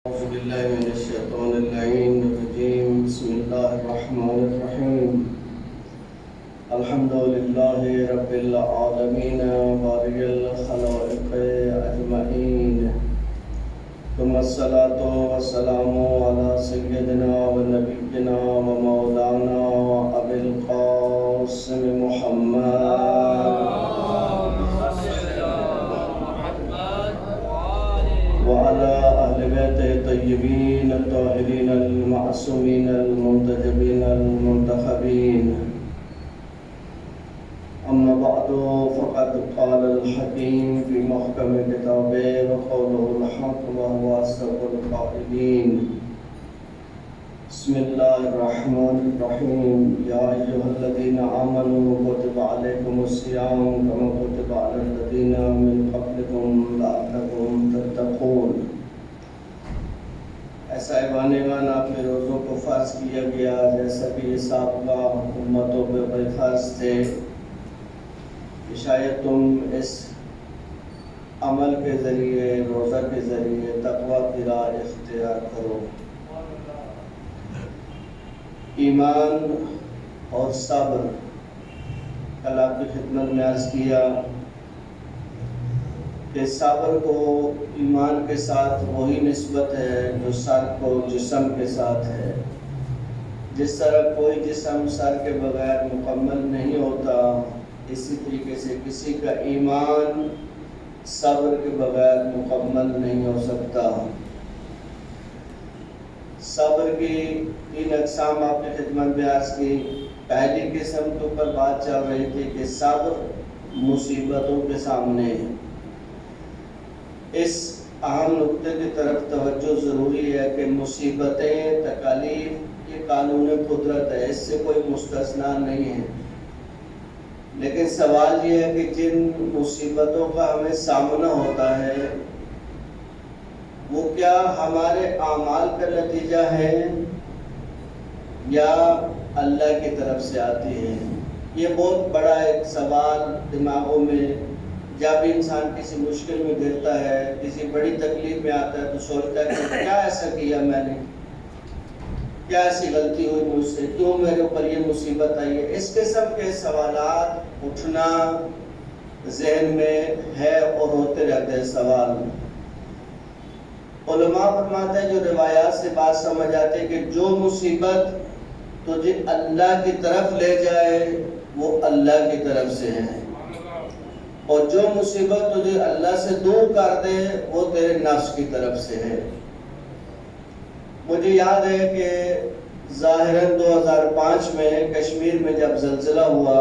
أعوذ بالله من الشيطان اللعين الرجيم. بسم الله الرحمن الرحيم. الحمد لله رب العالمين بارئ الخلائق أجمعين، ثم الصلاة والسلام على سيدنا ونبينا ومولانا أبي القاسم محمد وعلى أهل بيته الطيبين الطاهرين المعصومين المنتجبين المنتخبين. أما بعد، فقد قال الحكيم في محكم كتابه وقوله الحق وهو أصدق القائلين. بسم الله الرحمن الرحيم. يا أيها الذين آمنوا كتب عليكم الصيام كما كتب على الذين من قبلكم لعلكم تتقون. ایسا ایوان ایمان آپ کے روزوں کو فرض کیا گیا جیسا کہ یہ سابقہ امتوں پہ فرض تھے کہ شاید تم اس عمل کے ذریعے، روزہ کے ذریعے تقویٰ کی راہ اختیار کرو. ایمان اور صبر، کل آپ کی خدمت میں عرض کیا کہ صبر کو ایمان کے ساتھ وہی نسبت ہے جو سر کو جسم کے ساتھ ہے. جس طرح کوئی جسم سر کے بغیر مکمل نہیں ہوتا، اسی طریقے سے کسی کا ایمان صبر کے بغیر مکمل نہیں ہو سکتا. صبر کی 3 اقسام آپ نے خدمت میں عرض کی. پہلی قسم کے اوپر بات چل رہی تھی کہ صبر مصیبتوں کے سامنے. اس اہم نقطے کی طرف توجہ ضروری ہے کہ مصیبتیں، تکالیف یہ قانون قدرت ہے، اس سے کوئی مستثنا نہیں ہے. لیکن سوال یہ ہے کہ جن مصیبتوں کا ہمیں سامنا ہوتا ہے وہ کیا ہمارے اعمال کا نتیجہ ہے یا اللہ کی طرف سے آتی ہے؟ یہ بہت بڑا ایک سوال دماغوں میں. جب انسان کسی مشکل میں گرتا ہے، کسی بڑی تکلیف میں آتا ہے تو سوچتا ہے کہ کیا ایسا کیا میں نے، کیا ایسی غلطی ہوئی مجھ سے، کیوں میرے اوپر یہ مصیبت آئی ہے. اس قسم کے سوالات اٹھنا ذہن میں ہے اور ہوتے رہتے ہیں سوال. علماء فرماتے ہیں جو روایات سے بات سمجھ آتی ہے کہ جو مصیبت تجھے اللہ کی طرف لے جائے وہ اللہ کی طرف سے ہے، اور جو مصیبت تجھے اللہ سے دور کر دے وہ تیرے نفس کی طرف سے ہے. مجھے یاد ہے کہ ظاہراً 2005 میں کشمیر میں جب زلزلہ ہوا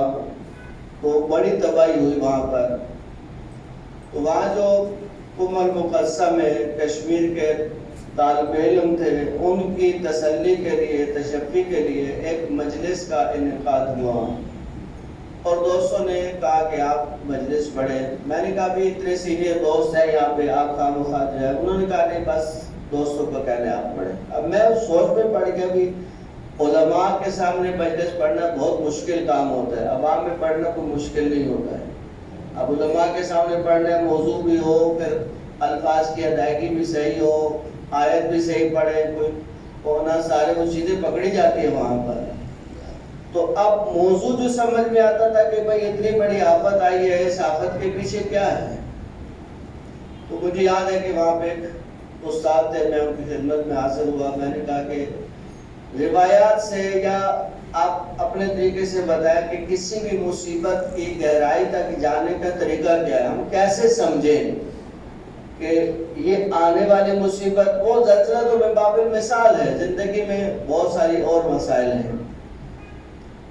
تو بڑی تباہی ہوئی وہاں پر. تو وہاں جو قم المقصہ میں کشمیر کے طالب علم تھے، ان کی تسلی کے لیے، تشفی کے لیے ایک مجلس کا انعقاد ہوا اور دوستوں نے کہا کہ آپ مجلس پڑھیں. میں نے کہا بھی اتنے سینئر دوست ہیں یہاں پہ، آپ خواہ جو ہے. انہوں نے کہا نہیں، بس دوستوں کو کہنے آپ پڑھیں. اب میں اس سوچ میں پڑھ گیا بھی علماء کے سامنے مجلس پڑھنا بہت مشکل کام ہوتا ہے، عوام میں پڑھنا کوئی مشکل نہیں ہوتا ہے. اب علماء کے سامنے پڑھنا موضوع بھی ہو، پھر الفاظ کی ادائیگی بھی صحیح ہو، آیت بھی صحیح پڑھے، کوئی ہونا سارے وہ چیزیں پکڑی جاتی ہیں وہاں پر. تو اب موضوع جو سمجھ میں آتا تھا کہ بھئی اتنی بڑی آفت آئی ہے، اس آفت کے پیچھے کیا ہے. تو مجھے یاد ہے کہ وہاں پہ ایک استاد تھے، میں ان کی خدمت میں حاضر ہوا. میں نے کہا کہ روایات سے یا آپ اپنے طریقے سے بتائیں کہ کسی بھی مصیبت کی گہرائی تک جانے کا طریقہ کیا ہے، ہم کیسے سمجھیں کہ یہ آنے والی مصیبت، وہ زلزلہ تو میں باب مثال ہے، زندگی میں بہت ساری اور مسائل ہیں.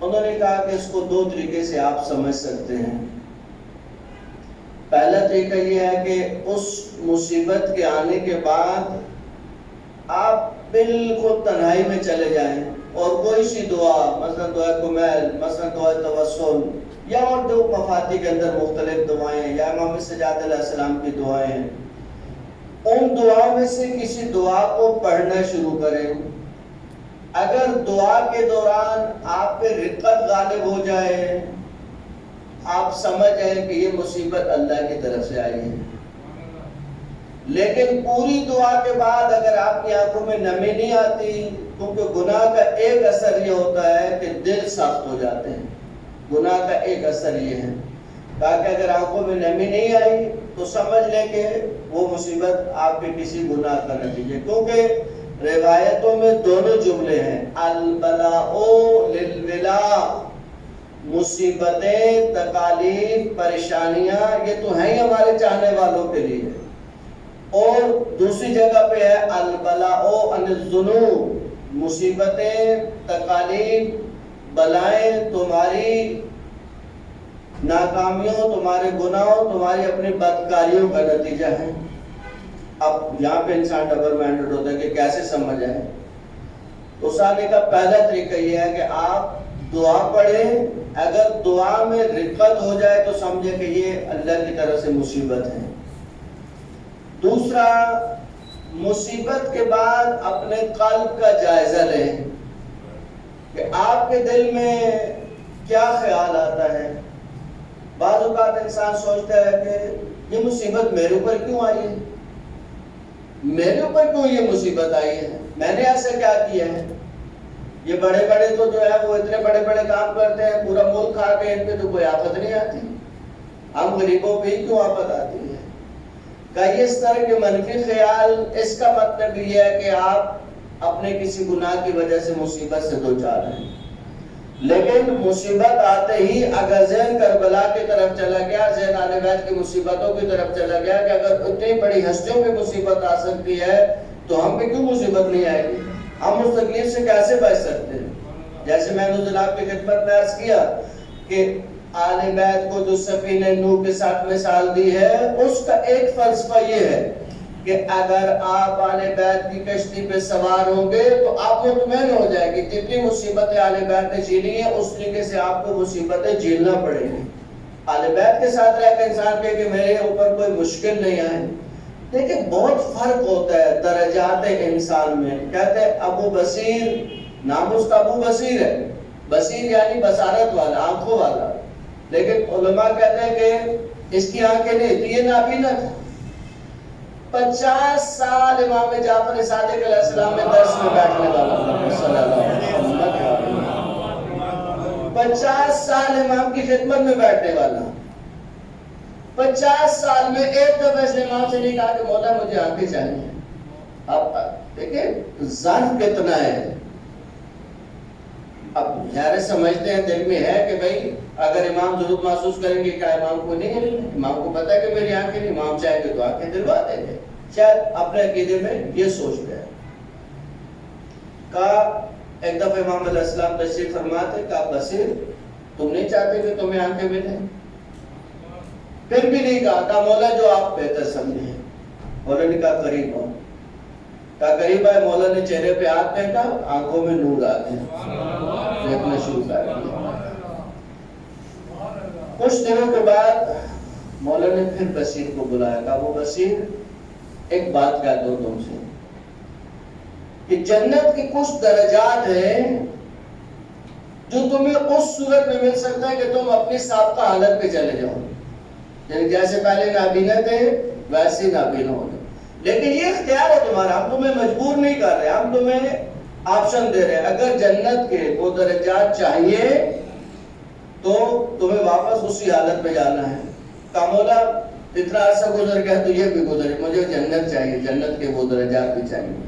انہوں نے کہا کہ اس کو 2 طریقے سے آپ سمجھ سکتے ہیں. پہلا طریقہ یہ ہے کہ اس مصیبت کے آنے کے بعد آپ بالکل تنہائی میں چلے جائیں اور کوئی سی دعا، مثلا دعا کمیل، مثلا دعا توسل، یا اور جو مفاتی کے اندر مختلف دعائیں ہیں، یا امام سجاد علیہ السلام کی دعائیں ہیں، ان دعاؤں میں سے کسی دعا کو پڑھنا شروع کریں. اگر دعا کے دوران آپ پہ رقت غالب ہو جائے، آپ سمجھ جائیں کہ یہ مصیبت اللہ کی طرف سے آئی ہے. لیکن پوری دعا کے بعد اگر آپ کی آنکھوں میں نمی نہیں آتی، کیونکہ گناہ کا ایک اثر یہ ہوتا ہے کہ دل سخت ہو جاتے ہیں، گناہ کا ایک اثر یہ ہے، تاکہ اگر آنکھوں میں نمی نہیں آئی تو سمجھ لیں کہ وہ مصیبت آپ کے کسی گناہ کا نتیجہ، کیونکہ روایتوں میں دونوں جملے ہیں، البلاء للولا، مصیبتیں، تکالیف، پریشانیاں یہ تو ہیں ہی ہمارے چاہنے والوں کے لیے، اور دوسری جگہ پہ ہے البلاء عن الذنوب، مصیبتیں، تکالیف، بلائیں تمہاری ناکامیوں، تمہارے گناہوں، تمہاری اپنی بدکاریوں کا نتیجہ ہے۔ اب یہاں پہ انسان ڈبل مائنڈڈ ہوتا ہے کہ کیسے سمجھ آئے؟ تو سالے کا پہلا طریقہ یہ ہے کہ آپ دعا پڑھیں، اگر دعا میں رقت ہو جائے تو سمجھے کہ یہ اللہ کی طرف سے مصیبت ہے۔ دوسرا، مصیبت کے بعد اپنے قلب کا جائزہ لیں کہ آپ کے دل میں کیا خیال آتا ہے۔ بعض اوقات انسان سوچتا ہے کہ یہ مصیبت میرے اوپر کیوں آئی ہے، میرے اوپر کیوں یہ مصیبت آئی ہے، میں نے ایسا کیا کیا ہے؟ یہ بڑے بڑے تو جو ہے وہ اتنے بڑے بڑے کام کرتے ہیں، پورا ملک کھا کے، ان پہ تو کوئی آفت نہیں آتی، ہم غریبوں پہ ہی کیوں آفت آتی ہے؟ کئی اس طرح کے منفی خیال، اس کا مطلب یہ ہے کہ آپ اپنے کسی گناہ کی وجہ سے مصیبت سے دوچار ہیں۔ لیکن مصیبت آتے ہی اگر ذہن کربلا کی طرف چلا گیا، ذہن آل بیت کی مصیبتوں کی طرف چلا گیا کہ اگر اتنی بڑی ہستیوں پہ مصیبت آ سکتی ہے تو ہم پہ کیوں مصیبت نہیں آئے گی، ہم اس تکلیف سے کیسے بچ سکتے ہیں؟ جیسے میں نے جناب کی خدمت میں عرض کیا کہ آل بیت کو جو سفینہ نوح کے ساتھ مثال دی ہے، اس کا ایک فلسفہ یہ ہے کہ اگر آپ آل بیت کی کشتی پہ سوار ہوں گے تو آپ مطمئن ہو جائے گی جتنی مصیبتیں آل بیت نے جھیلی ہیں اس طریقے سے آپ کو مصیبتیں جھیلنا پڑے گی۔ آل بیت کے ساتھ رہ کے انسان کہے کہ میرے اوپر کوئی مشکل نہیں آئے، دیکھیں بہت فرق ہوتا ہے درجات انسان میں۔ کہتے ہیں ابو بصیر، نام اس کا ابو بصیر ہے، بصیر یعنی بصارت والا، آنکھوں والا، لیکن علماء کہتے ہیں کہ اس کی آنکھیں نہیں تھی، یہ نابینا تھا۔ 50 سال امام جعفر صادق علیہ السلام میں درس میں بیٹھنے والا صلی اللہ علیہ وسلم، 50 سال امام کی خدمت میں بیٹھنے والا، 50 سال میں ایک دفعہ اس نے امام سے نہیں کہا کہ مولا مجھے آنکھیں چاہیے۔ اب دیکھیں ظرف کتنا ہے۔ اب ظاہر سمجھتے ہیں دل میں ہے کہ بھئی اگر امام ضرورت محسوس کریں گے کیا امام کو نہیں ہے، امام کو پتا ہے کہ میری آنکھیں نہیں، امام چاہیں گے تو آنکھیں دلوا دیں گے، شاید اپنے عقیدے میں یہ سوچتے ہیں۔ کہا ایک دفعہ امام علیہ السلام تشریف فرماتے، کہا بصیر تم نہیں چاہتے کہ تمہیں آنکھیں ملیں؟ پھر بھی نہیں کہا مولا جو آپ بہتر سمجھیں۔ مولا نے کہا قریب ہو، کہا قریب آئے، مولا نے چہرے پہ ہاتھ پھینکا، آنکھوں میں نور آ گیا، دیکھنا شروع کر دیا۔ کچھ دنوں کے بعد مولا نے پھر بصیر کو بلایا، کہا وہ بصیر ایک بات کہہ دو تم سے کہ جنت کے کچھ درجات ہیں جو تمہیں اس صورت میں مل سکتا ہے کہ تم اپنی سابقہ حالت پہ چلے جاؤ، یعنی جیسے پہلے نابینا تھے ویسے نابینا ہو جائے، لیکن یہ اختیار ہے تمہارا، ہم تمہیں مجبور نہیں کر رہے، ہم تمہیں آپشن دے رہے ہیں۔ اگر جنت کے وہ درجات چاہیے تو تمہیں واپس اسی حالت پہ جانا ہے۔ کہا مولا اتنا عرصہ گزر گیا تو یہ بھی گزرے، مجھے جنت چاہیے، جنت کے وہ درجات بھی چاہیے۔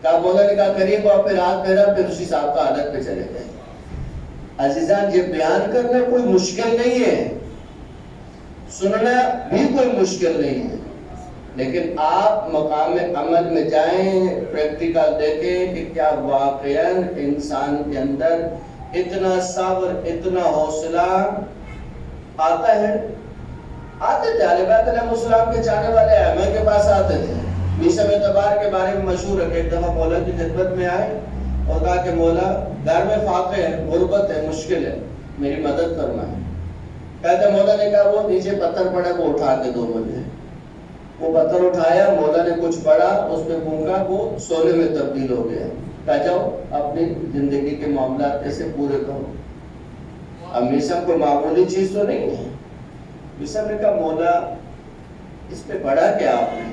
کہا مولا نے کہا قریب اور پھر ہاتھ پھیرا، پھر اسی صاحب کا حالت پہ چلے گئے۔ عزیزان یہ بیان کرنا کوئی مشکل نہیں ہے، سننا بھی کوئی مشکل نہیں ہے، لیکن آپ مقام عمل میں جائیں، پریکٹیکل دیکھیں کہ کیا واقعاً انسان کے اندر اتنا صبر، اتنا حوصلہ آتا ہے۔ آتے تھے آل بیت علیہ السلام کے چاہنے والے احمد کے پاس آتے تھے، میثم اعتبار کے بارے میں مشہور ہے کہ ایک دفعہ مولا کی خدمت میں آئے اور کہا کہ مولا گھر میں فاقے ہے، غربت ہے، مشکل ہے، میری مدد فرمائیں۔ کہتے مولا نے کہا وہ نیچے پتھر پڑا وہ اٹھا کے دو مجھے۔ وہ پتھر اٹھایا، مولا نے کچھ پڑھا، اس پہ پھونکا، وہ سونے میں تبدیل ہو گیا۔ کہا جاؤ اپنی زندگی کے معاملات کیسے پورے کرو۔ اب میثم کو معمولی چیز تو نہیں ہے۔ میثم نے کہا مولا اس پہ پڑھا کیا آپ نے؟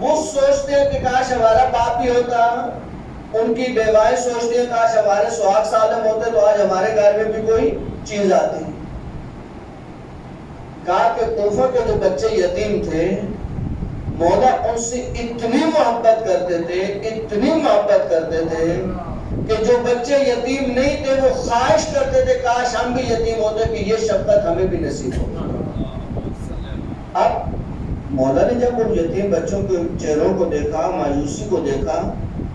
وہ سوچتے ہیں کہ کاش ہمارا باپ بھی ہوتا، ان کی بیوائیں سوچتی ہیں کاش ہمارے سہاگ سالم ہوتے تو آج ہمارے گھر میں بھی کوئی چیز آتی۔ کہا کہ کوفہ کے جو بچے یتیم تھے، مولا ان سے اتنی محبت کرتے تھے، اتنی محبت کرتے تھے کہ جو بچے یتیم نہیں تھے وہ خواہش کرتے تھے کاش ہم بھی یتیم ہوتے کہ یہ شفقت ہمیں بھی نصیب ہو۔ اب مولا نے جب ان یتیم بچوں کے چہروں کو دیکھا، مایوسی کو دیکھا،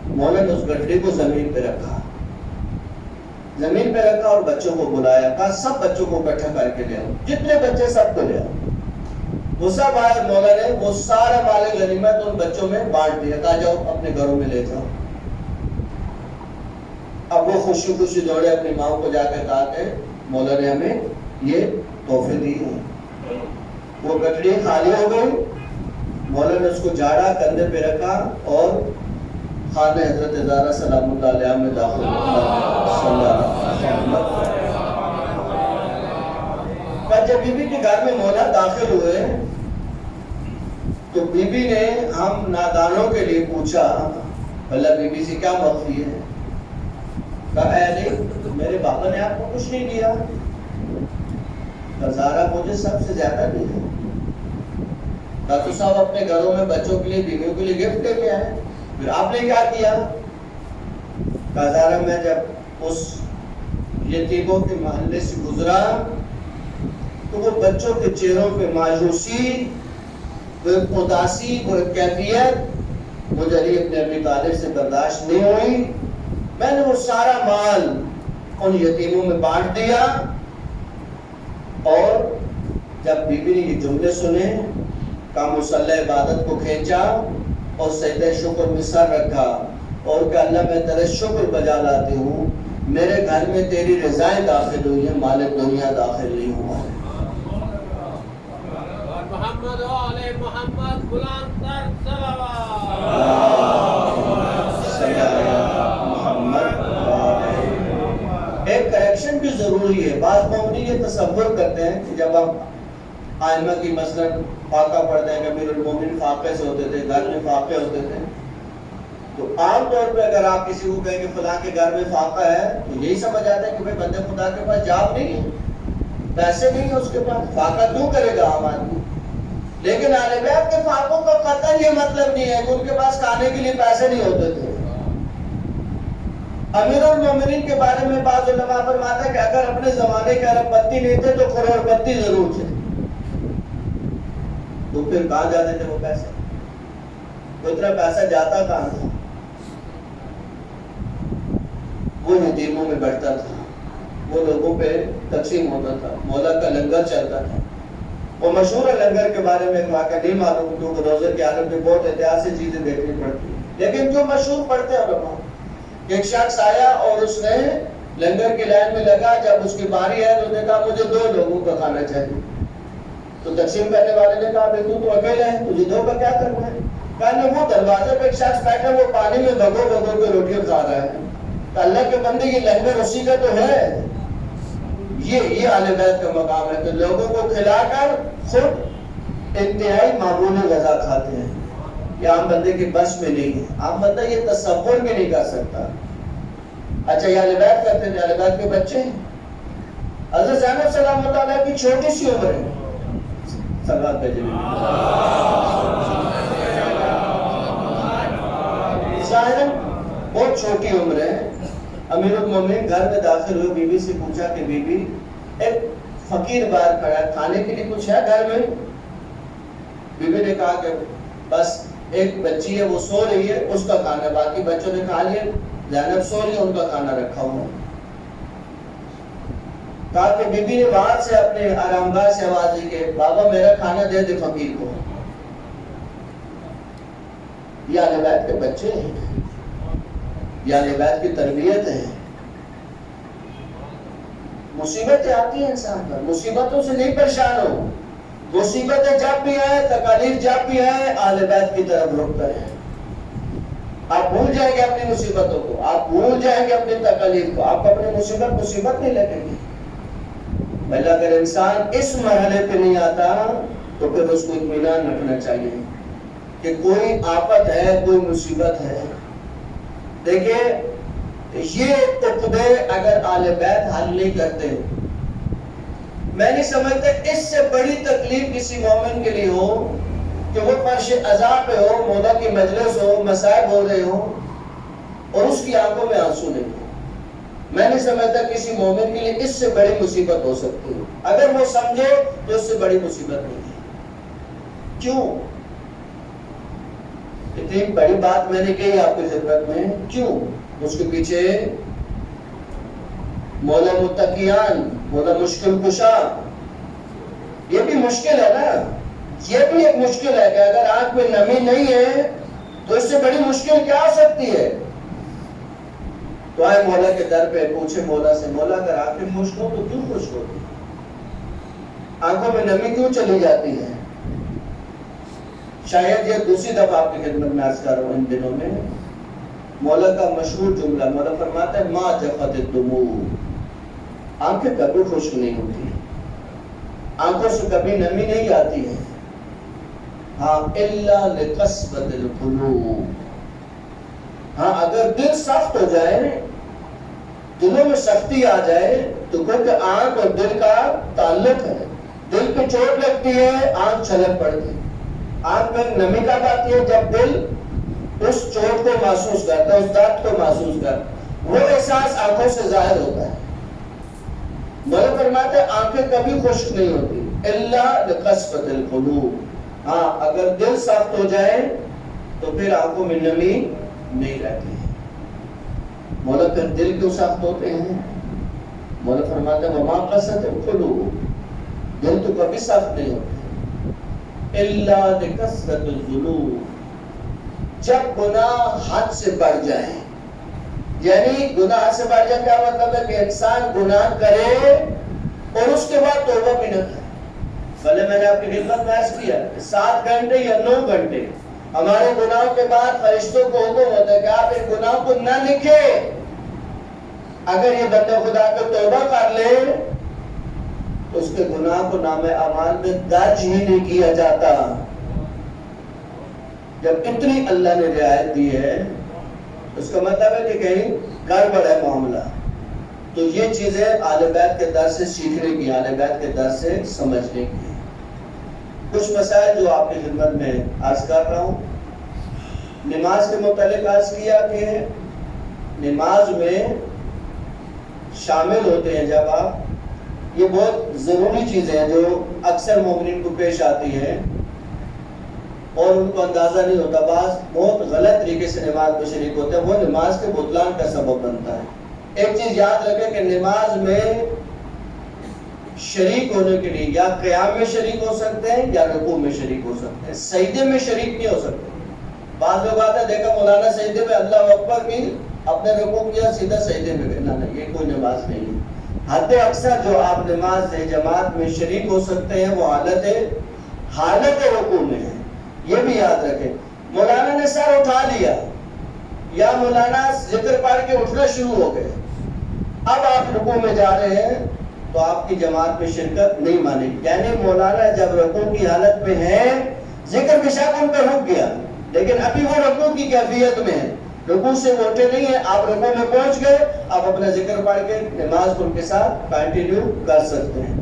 مولا نے اس گٹھڑی کو زمین پہ رکھا، زمین پہ رکھا اور بچوں کو بلایا، کہا سب بچوں کو اکٹھا کر کے لے آؤ، جتنے بچے سب کو لے آؤ۔ وہ سب آئے، مولا نے وہ سارا مال غنیمت ان بچوں میں بانٹ دیا، کہا جاؤ اپنے گھروں میں لے جاؤ۔ اب وہ خوشی خوشی دوڑے اپنی ماں کو جا کے کہا کہ مولا نے ہمیں یہ تحفے دی ہیں۔ وہ گٹھڑی خالی ہو گئی، مولا نے اس کو جھاڑا، کندھے پہ رکھا اور خانہ حضرت زہرا سلام اللہ علیہ میں داخل ہوا۔ جب بی بی کے گھر میں مولا داخل ہوئے تو بی بی نے ہم نادانوں کے لیے پوچھا، بھلا بی بی سے کیا مخفی ہے؟ کہا اے علی، میرے بابا نے آپ کو کچھ نہیں دیا، زہرا مجھے سب سے زیادہ دیا۔ کہا تو سب اپنے گھروں میں بچوں کے لیے، بیویوں کے لیے گفٹ لے کے آئے، پھر آپ نے کیا کیا؟ کہا زہرا میں جب اس یتیموں کے محلے سے گزرا تو وہ بچوں کے چہروں پہ مایوسی، وہ اداسی، وہ کیفیت مجھے علی ابن ابی طالب سے برداشت نہیں ہوئی۔ میں نے وہ سارا مال ان یتیموں میں بانٹ دیا، اور جب بی بی نے یہ جملے سنے، کہا مصلی عبادت کو کھینچا اور سجدہ شکر میں سر رکھا اور کہ اللہ میں تیرے شکر بجا لاتی ہوں، میرے گھر میں تیری رضائیں داخل ہوئی ہیں، مالک دنیا داخل نہیں ہوا ہے۔ محمد و آل محمد بلند تر صلوات۔ ایک کریکشن بھی ضروری ہے۔ بعض مومنی یہ تصور کرتے ہیں کہ جب ہم آئمہ کی مثلاً فاقہ پڑھتے ہیں کہ امیر المومنین فاقے سے ہوتے تھے، گھر میں فاقے ہوتے تھے، تو عام طور پہ اگر آپ کسی کو کہیں کہ فلاں کے گھر میں فاقہ ہے تو یہی سمجھ آتا ہے کہ بھئی بندے خدا کے پاس جاب نہیں ہے، پیسے نہیں ہے اس کے پاس، فاقہ کیوں کرے گا عام آدمی؟ لیکن اہل بیت کے فاقوں کا قطعاً یہ مطلب نہیں ہے کہ ان کے پاس کھانے کے لیے پیسے نہیں ہوتے تھے۔ امیر المومنین کے بارے میں بعض علماء فرماتے ہیں کہ اگر اپنے زمانے کے ارب پتی نہیں تھے تو کروڑ پتی ضرور تھے۔ تو پھر کہاں جاتے تھے وہ پیسے؟ اتنا پیسہ جاتا کہاں تھا؟ وہ یتیموں میں بڑھتا تھا، وہ لوگوں پہ تقسیم ہوتا تھا، مولا کا لنگر چلتا تھا۔ وہ مشہور ہے لنگر کے بارے میں ایک واقعہ نہیں معلوم کیونکہ روزے کے عالم میں بہت احتیاط سے چیزیں دیکھنی پڑتی ہیں، لیکن جو مشہور پڑھتے ہیں علماء، ایک شخص آیا اور اس نے لنگر کی لائن میں لگا، جب اس کی باری ہے تو نے کہا مجھے 2 لوگوں کا کھانا چاہیے۔ تو تقسیم کرنے والے نے کہا بھئی تو اکیلا ہے، تجھے 2 کا کیا کرنا ہے؟ کہا وہ دروازے پہ ایک شخص بیٹھا وہ پانی میں بھگو بھگو کے روٹیاں کھا رہا ہے، کہ اللہ کے بندے یہ لنگر اسی کا تو ہے۔ یہ اہل بیت کا مقام ہے کہ لوگوں کو کھلا کر خود انتہائی معمولی غذا کھاتے ہیں۔ یہ عام بندے کی بس میں نہیں ہے، عام بندہ یہ تصور بھی نہیں کر سکتا۔ اچھا یہ اہل بیت کرتے ہیں، اہل بیت کے بچے ہیں۔ حضرت زینب سلام اللہ علیہ کی چھوٹی سی عمر ہے، صلوات بھیجیں، ظاہراً بہت چھوٹی عمر ہے۔ امیر المومنین گھر میں داخل ہوئے، بی بی سے پوچھا کہ بی بی ایک فقیر باہر کھڑا ہے، کھانے کے لیے کچھ ہے گھر میں؟ بی بی نے کہا کہ بس ایک بچی ہے وہ سو رہی ہے، اس کا کھانا، باقی بچوں نے کھا لیا، زینب سو رہی ہے، ان کا کھانا رکھا ہوا ہے۔ کہا کہ بی بی نے باہر سے اپنے آرام گاہ سے آواز دی کہ بابا میرا کھانا دے دے فقیر کو۔ یہ اہل بیت کے بچے ہیں، یہ اہل بیت کی تربیت ہے۔ مصیبتیں آتی ہیں انسان پر، مصیبتوں سے نہیں پریشان ہو، مصیبتیں جب بھی آئیں، تکالیف جب بھی آئیں، اہل بیت کی طرف رخ کریں۔ آپ بھول جائیں گے اپنی مصیبتوں کو، آپ بھول جائیں گے اپنی تکالیف کو، آپ اپنی مصیبت نہیں لگیں گے۔ بھلا اگر انسان اس مرحلے پہ نہیں آتا تو پھر اس کو اطمینان رکھنا چاہیے کہ کوئی آفت ہے، کوئی مصیبت ہے. دیکھیے یہ عقدے اگر اہل بیت حل نہیں کرتے، میں نہیں سمجھتا اس سے بڑی تکلیف کسی مومن کے لیے ہو کہ وہ فرش عذاب پہ ہو، مولا کی مجلس ہو، مصائب ہو رہے ہو اور اس کی آنکھوں میں آنسو نہیں ہو. میں نہیں سمجھتا کسی مومن کے لیے اس سے بڑی مصیبت ہو سکتی ہے. اگر وہ سمجھے تو اس سے بڑی مصیبت نہیں ہے. کیوں؟ اتنی بڑی بات میں نے کہی آپ کی خدمت میں، کیوں؟ اس کے پیچھے مولا متقیان، مولا مشکل کشا. یہ بھی مشکل ہے نا، یہ بھی ایک مشکل ہے کہ اگر آنکھ میں نمی نہیں ہے تو اس سے بڑی مشکل کیا ہو سکتی ہے. تو آئے مولا کے در پہ، پوچھے مولا سے، مولا اگر آنکھیں خشک ہو تو کیوں خشک ہوتی، آنکھوں میں نمی کیوں چلی جاتی ہے؟ شاید یہ دوسری دفعہ آپ کی خدمت میں عرض کر رہا ہوں ان دنوں میں. مولا کا مشہور جملہ، مولا فرماتا ہے ما جفت الدموع، آنکھیں کبھی خشک نہیں ہوتی، آنکھوں سے کبھی نمی نہیں آتی ہے. ہاں الا لقسوۃ القلوب، ہاں اگر دل سخت ہو جائے، دلوں میں سختی آ جائے تو کیونکہ آنکھ اور دل کا تعلق ہے. دل پہ چوٹ لگتی ہے، آنکھ چھلک پڑتی ہے. آنکھ میں نمی کب آتی ہے؟ جب دل اس چوٹ کو محسوس کرتا ہے، اس درد کو محسوس کرتا ہے، وہ احساس آنکھوں سے ظاہر ہوتا ہے. مولا فرماتے ہیں آنکھیں کبھی خشک نہیں ہوتی الا لقسوۃ القلوب. ہاں اگر دل سخت ہو جائے تو پھر آنکھوں میں نمی نہیں رہتی ہے. مولا پھر دل کیوں سخت ہوتے ہیں؟ مولا فرماتے ہیں وما قست القلوب، دل تو کبھی سخت نہیں ہوتے الا لکثرۃ الذنوب، جب گناہ حد سے بڑھ جائے. یعنی گناہ حد سے بڑھ جائے کیا مطلب ہے؟ کہ انسان گناہ کرے اور اس کے بعد توبہ بھی نہ کرے. پہلے میں نے آپ کی خدمت میں عرض کیا 7 گھنٹے یا 9 گھنٹے ہمارے گناہوں کے بعد فرشتوں کو حکم ہوتا ہے کہ آپ ان گناہوں کو نہ لکھیں. اگر یہ بندہ خدا کو توبہ کر لے تو اس کے گناہ کو نام اعمال میں درج ہی نہیں کیا جاتا. جب اتنی اللہ نے رعایت دی ہے اس کا مطلب ہے کہ کہیں گڑبڑ ہے معاملہ. تو یہ چیزیں اہل بیت کے در سے سیکھنے کی، اہل بیت کے در سے سمجھنے کی. کچھ مسائل جو آپ کی خدمت میں عرض کر رہا ہوں. نماز کے متعلق عرض کیا کہ نماز میں شامل ہوتے ہیں جب آپ، یہ بہت ضروری چیزیں ہیں جو اکثر مومنین کو پیش آتی ہیں اور ان کو اندازہ نہیں ہوتا. بعض بہت غلط طریقے سے نماز میں شریک ہوتے ہیں، وہ نماز کے بطلان کا سبب بنتا ہے. ایک چیز یاد رکھیں کہ نماز میں شریک ہونے کے لیے یا قیام میں شریک ہو سکتے ہیں یا رکوع میں شریک ہو سکتے ہیں، سجدے میں شریک نہیں ہو سکتے. بعض لوگ آتے ہیں دیکھا مولانا سجدے میں اللہ اکبر کی، اپنے رکوع کیا سیدھا سجدے میں گئے. نہ یہ کوئی نماز نہیں ہے. حد اکثر جو آپ نماز جماعت میں شریک ہو سکتے ہیں وہ حالت رکوع میں ہے. یہ بھی یاد رکھیں. مولانا نے سر اٹھا لیا یا مولانا ذکر پڑھ کے اٹھنا شروع ہو گئے، اب آپ رکوع میں جا رہے ہیں تو آپ کی جماعت میں شرکت نہیں مانی. یعنی مولانا جب رکوع کی حالت میں ہے، ذکر بے شک ان پہ رک گیا لیکن ابھی وہ رکوع کی کیفیت میں ہے، رکوع سے وہ اٹھے نہیں ہیں. آپ رکوع میں پہنچ گئے، آپ اپنا ذکر پڑھ کے نماز کو ان کے ساتھ کنٹینیو کر سکتے ہیں.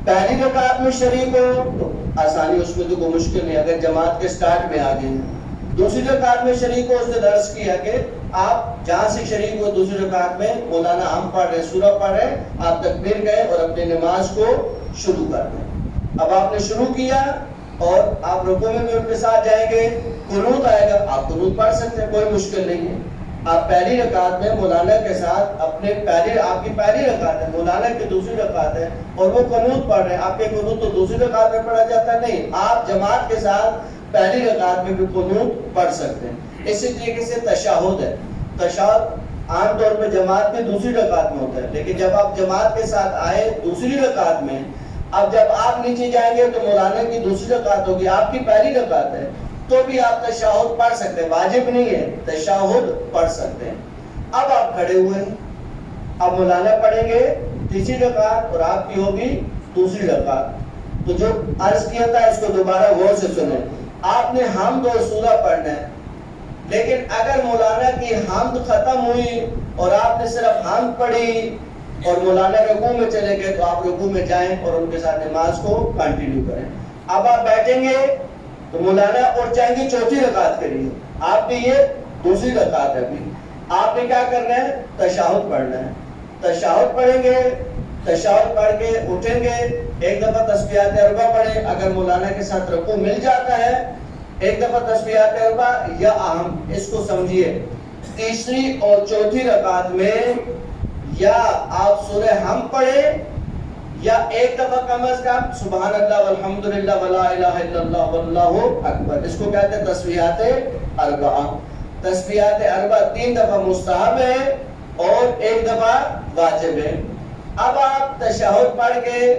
پہلی رکعت میں شریک ہو تو آسانی، اس میں تو کوئی مشکل نہیں اگر جماعت کے سٹارٹ میں آگے ہیں. دوسری رکعت میں شریک ہو، اس نے درس کیا کہ آپ جہاں سے شریک ہو دوسری رکعت میں مولانا ہم پڑھ رہے سورہ پڑھ رہے، آپ تکبیر گئے اور اپنی نماز کو شروع کر دیں. اب آپ نے شروع کیا اور آپ رکوع میں بھی ان کے ساتھ جائیں گے، قنوت آئے گا، آپ قنوت پڑھ سکتے ہیں، کوئی مشکل نہیں ہے. آپ پہلی رکعت میں مولانا کے ساتھ اپنے آپ کی پہلی رکعت ہے، مولانا کی دوسری رکعت ہے اور وہ قنوت پڑھ رہے ہیں. آپ کے قنوت تو دوسری رکعت میں پڑھا جاتا ہے؟ نہیں، آپ جماعت کے ساتھ پہلی رکعت میں بھی قنوت پڑھ سکتے ہیں. اسی طریقے سے تشہد ہے. تشہد عام طور پہ جماعت میں دوسری رکعت میں ہوتا ہے، لیکن جب آپ جماعت کے ساتھ آئے دوسری رکعت میں، اب جب آپ نیچے جائیں گے تو مولانا کی دوسری رکعت ہوگی، آپ کی پہلی رکعت ہے تو بھی آپ تشہد پڑھ سکتے ہیں، واجب نہیں ہے، تشہد پڑھ سکتے ہیں. اب آپ کھڑے ہوئے ہیں، اب مولانا پڑھیں گے تیسری رکعت اور آپ کی ہوگی دوسری رکعت. تو جو عرض کیا تھا اس کو دوبارہ غور سے سنیں. آپ نے حمد اور سورہ پڑھنا ہے، لیکن اگر مولانا کی حمد ختم ہوئی اور آپ نے صرف حمد پڑھی اور مولانا رکوع میں چلے گئے تو آپ رکوع میں جائیں اور ان کے ساتھ نماز کو کنٹینیو کریں۔ اب آپ بیٹھیں گے تو مولانا اور چاہیں گے چوتھی رکعت کریے، آپ کی یہ دوسری رکعت ہے، ابھی آپ نے کیا کرنا ہے؟ تشہد پڑھنا ہے۔ تشہد پڑھیں گے، تشہد پڑھ کے اٹھیں گے، ایک دفعہ تسبیحات اربع پڑھیں، اگر مولانا کے ساتھ رکوع مل جاتا ہے ایک دفعہ تسبیحات اربع یا اہم، اس کو سمجھیے تیسری اور چوتھی رکعت میں یا آپ سورہ حمد پڑھیں یا ایک دفعہ کم از کم سبحان اللہ والحمدللہ ولا الہ الا اللہ واللہ اکبر، اس کو کہتے ہیں تسبیحات اربع۔ تسبیحات اربع 3 دفعہ مستحب ہے اور 1 دفعہ واجب ہے۔ اب آپ تشہد پڑھ کے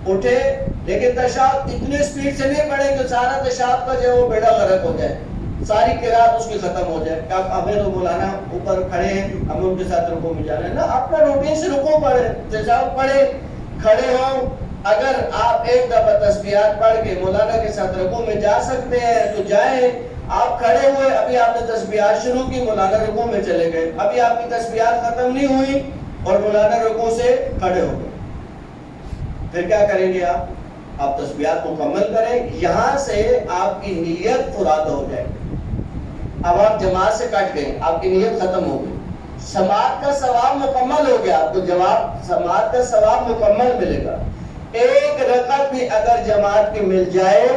اٹھے، لیکن تشہد اتنے سپیڈ سے نہیں پڑھیں کہ سارا تشہد کا جو ہے وہ بیڑا غرق ہو جائے، ساری قرات اس کی ختم ہو جائے۔ ہمیں تو مولانا اوپر کھڑے ہیں، ہمیں ان کے ساتھ رکوع میں جانا ہے نا، اپنا روٹین سے رکوع پڑھیں، تشہد پڑھیں، کھڑے ہوں۔ اگر آپ ایک دفعہ تسبیحات پڑھ کے مولانا کے ساتھ رکوع میں جا سکتے ہیں تو جائیں۔ آپ کھڑے ہوئے، ابھی آپ نے تسبیحات شروع کی، مولانا رکوع میں چلے گئے، ابھی آپ کی تسبیحات ختم نہیں ہوئی اور مولانا رکوع سے کھڑے ہو گئے، پھر کیا کریں گے؟ آپ تسبیحات مکمل کریں، یہاں سے آپ کی نیت فراد ہو جائے گی۔ اب آپ جماعت سے کٹ گئے، آپ کی نیت ختم ہو گئی، سماعت کا ثواب مکمل ہو گیا، آپ کو سماعت کا ثواب مکمل ملے گا۔ ایک رکعت بھی اگر جماعت کی مل جائے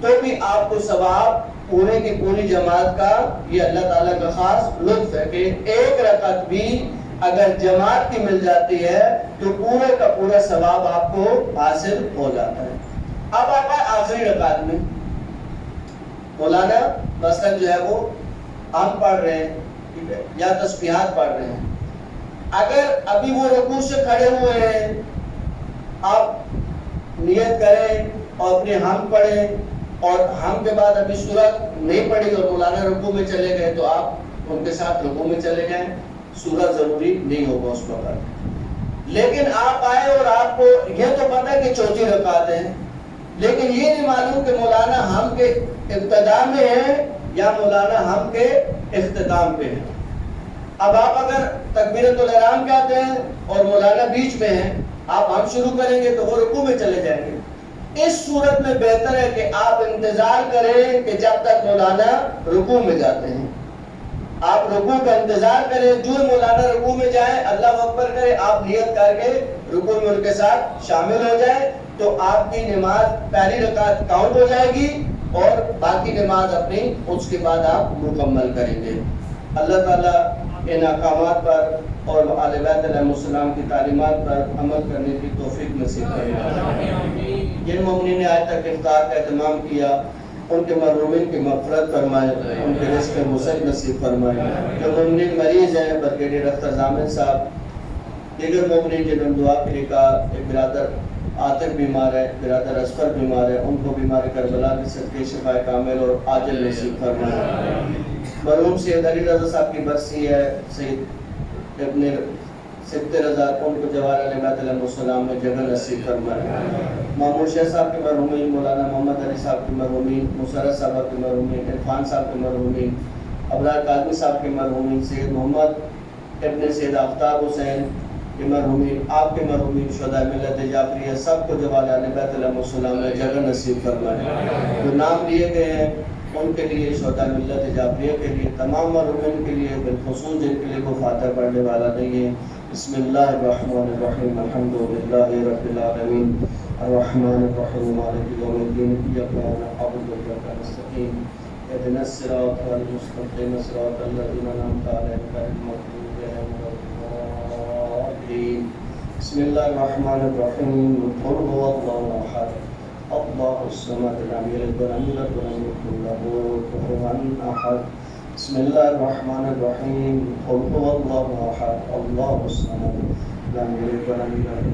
تو بھی آپ کو ثواب پورے کی پوری جماعت کا، یہ اللہ تعالیٰ کا خاص لطف ہے کہ ایک رکعت بھی اگر جماعت کی مل جاتی ہے تو پورے کا پورا ثواب آپ کو حاصل ہو جاتا ہے۔ اب آپ آخری رکعت میں مولانا مثلا جو ہے وہ ہم پڑھ رہے ہیں یا تسبیحات پڑھ رہے ہیں، اگر ابھی وہ رکوع سے کھڑے ہوئے ہیں، آپ نیت کریں اور اپنے حمد پڑھیں، اور حمد کے بعد ابھی سورت نہیں پڑھی اور مولانا رکوع میں چلے گئے تو آپ ان کے ساتھ رکوع میں چلے جائیں، سورت ضروری نہیں ہوگا اس وقت۔ لیکن آپ آئے اور آپ کو یہ تو پتہ ہے کہ چوتھی رکعت ہے، لیکن یہ نہیں معلوم کہ مولانا حمد کے ابتدا میں ہے یا مولانا حمد کے اختتام پہ ہے۔ اب آپ اگر تکبیرۃ الاحرام کہتے ہیں اور مولانا بیچ میں ہیں، آپ ہم شروع کریں گے تو وہ رکوع میں چلے جائیں گے۔ اس صورت میں بہتر ہے کہ آپ انتظار کریں کہ جب تک مولانا رکوع میں جاتے ہیں، آپ رکوع کا انتظار کریں، جو مولانا رکوع میں جائیں اللہ اکبر کریں، آپ نیت کر کے رکوع میں ان کے ساتھ شامل ہو جائیں تو آپ کی نماز پہلی رکعت کاؤنٹ ہو جائے گی اور باقی نماز اپنی اس کے بعد آپ مکمل کریں گے۔ اللہ تعالیٰ ان احکامات پر اور آل بیت علیہ السلام کی تعلیمات پر عمل کرنے کی توفیق نصیب کرے۔ جن مومنین نے آج تک افطار کا اہتمام کیا ان کے مرحومین کی مغفرت فرمائے، ان کے رزق وسعت نصیب فرمائے۔ جو مومنین مریض ہیں، بریگیڈیئر اختر ضامن صاحب، دیگر مومنین جنہوں نے دعا کے لیے کہا، ایک برادر عاطف بیمار ہے، برادر اصفر بیمار ہے، ان کو بیمار کربلا کے صدقے شفا کامل اور عاجل نصیب فرمائے۔ مرحوم سید علی رضا صاحب کی برسی ہے، سید ابن سبت رضا، ان کو جوار علیہ بیت علیہ السلام میں جگہ نصیب فرمائے۔ مامور شاہ صاحب کے مرحومین، مولانا محمد علی صاحب کے مرحومین، مسرت صاحب کے مرحومین، عرفان صاحب کے مرحومین، ابرار قادمی صاحب کے مرحومین، سید محمد ابن سید آفتاب حسین کے مرحومین، آپ کے مرحومین، شہداء ملت جعفریہ، سب کو جوار علیہ بیت علیہ السلام میں جگہ نصیب فرمائے۔ جو نام لیے گئے ہیں ان کے لیے، شہداء ملت جعفریہ کے لیے، تمام مرحومین کے لیے، بالخصوص جن کے لیے کوئی فاتحہ پڑھنے والا نہیں ہے۔ بسم اللہ الرحمن الرحیم، الحمد للہ رب العالمین، الرحمن الرحیم، مالک یوم الدین، ایاک نعبد و ایاک نستعین، اهدنا الصراط المستقیم، صراط الذین انعمت علیہم غیر المغضوب علیہم ولا الضالین۔ بسم اللہ الرحمن الرحیم، قل هو اللہ احد اللہ الصمد لم یلد ولم یولد ولم یکن له کفوا احد۔ بسم اللہ الرحمن الرحیم، قل هو اللہ احد اللہ الصمد لم یلد ولم یولد